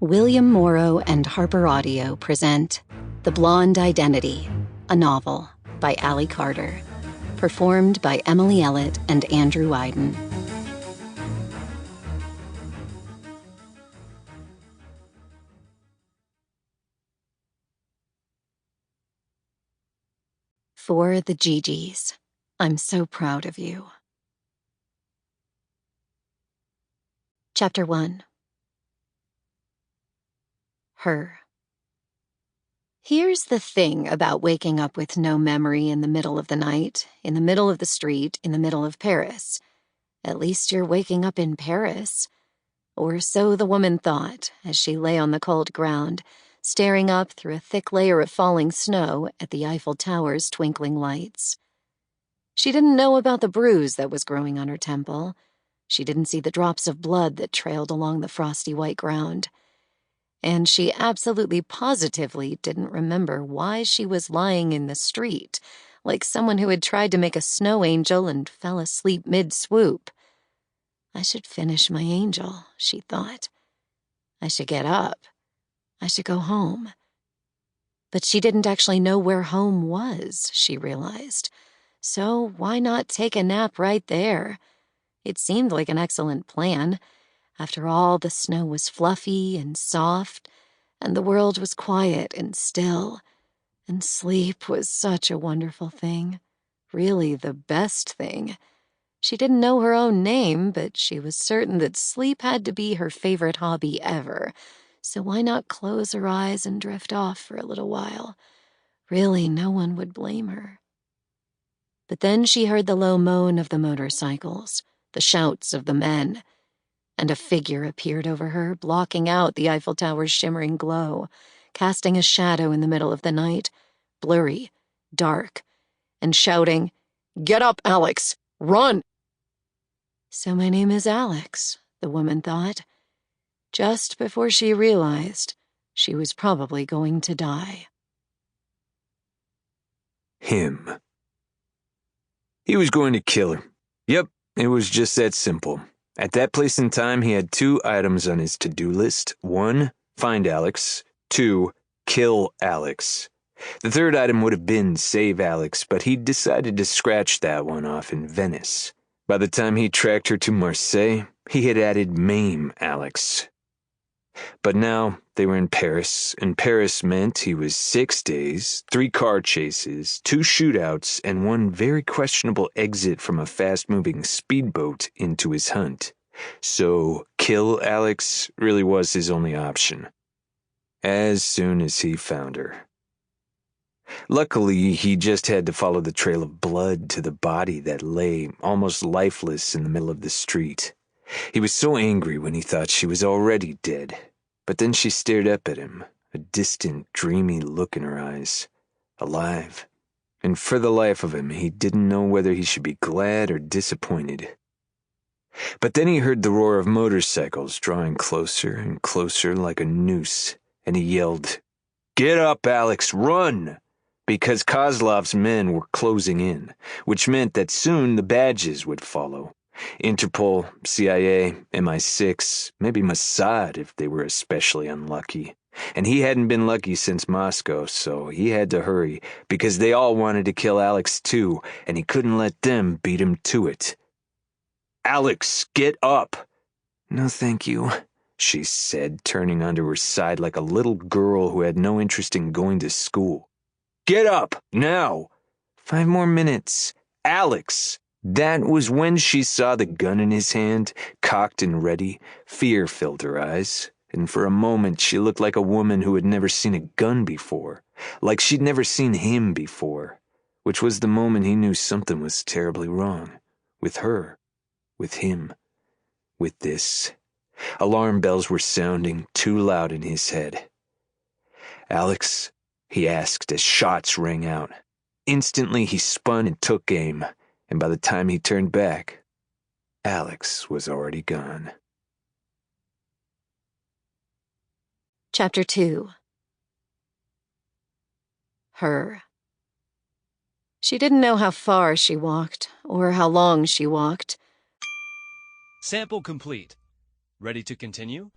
William Morrow and HarperAudio present The Blonde Identity, a novel by Allie Carter, performed by Emily Ellet and Andrew Eiden. For the Gigis, I'm so proud of you. Chapter 1. Her. Here's the thing about waking up with no memory in the middle of the night, in the middle of the street, in the middle of Paris. At least you're waking up in Paris. Or so the woman thought as she lay on the cold ground, staring up through a thick layer of falling snow at the Eiffel Tower's twinkling lights. She didn't know about the bruise that was growing on her temple. She didn't see the drops of blood that trailed along the frosty white ground. And she absolutely positively didn't remember why she was lying in the street, like someone who had tried to make a snow angel and fell asleep mid-swoop. I should finish my angel, she thought. I should get up. I should go home. But she didn't actually know where home was, she realized. So why not take a nap right there? It seemed like an excellent plan. After all, the snow was fluffy and soft, and the world was quiet and still, and sleep was such a wonderful thing, really the best thing. She didn't know her own name, but she was certain that sleep had to be her favorite hobby ever, so why not close her eyes and drift off for a little while? Really, no one would blame her. But then she heard the low moan of the motorcycles, the shouts of the men, and a figure appeared over her, blocking out the Eiffel Tower's shimmering glow, casting a shadow in the middle of the night, blurry, dark, and shouting, "Get up, Alex! Run!" So my name is Alex, the woman thought, just before she realized she was probably going to die. Him. He was going to kill her. Yep, it was just that simple. At that place in time, he had 2 items on his to-do list. 1, find Alex. 2, kill Alex. The 3rd item would have been save Alex, but he decided to scratch that one off in Venice. By the time he tracked her to Marseille, he had added maim Alex. But now they were in Paris, and Paris meant he was 6 days, 3 car chases, 2 shootouts, and 1 very questionable exit from a fast-moving speedboat into his hunt. So kill Alex really was his only option. As soon as he found her. Luckily, he just had to follow the trail of blood to the body that lay almost lifeless in the middle of the street. He was so angry when he thought she was already dead. But then she stared up at him, a distant, dreamy look in her eyes. Alive. And for the life of him, he didn't know whether he should be glad or disappointed. But then he heard the roar of motorcycles drawing closer and closer like a noose, and he yelled, "Get up, Alex, run!" Because Kozlov's men were closing in, which meant that soon the badges would follow. Interpol, CIA, MI6, maybe Mossad if they were especially unlucky. And he hadn't been lucky since Moscow, so he had to hurry, because they all wanted to kill Alex too, and he couldn't let them beat him to it. "Alex, get up!" "No, thank you," she said, turning onto her side like a little girl who had no interest in going to school. "Get up, now!" "5 more minutes." "Alex!" That was when she saw the gun in his hand, cocked and ready. Fear filled her eyes, and for a moment she looked like a woman who had never seen a gun before, like she'd never seen him before, which was the moment he knew something was terribly wrong. With her, with him, with this. Alarm bells were sounding too loud in his head. "Alex?" he asked as shots rang out. Instantly he spun and took aim. And by the time he turned back, Alex was already gone. Chapter 2. Her. She didn't know how far she walked, or how long she walked. Sample complete. Ready to continue?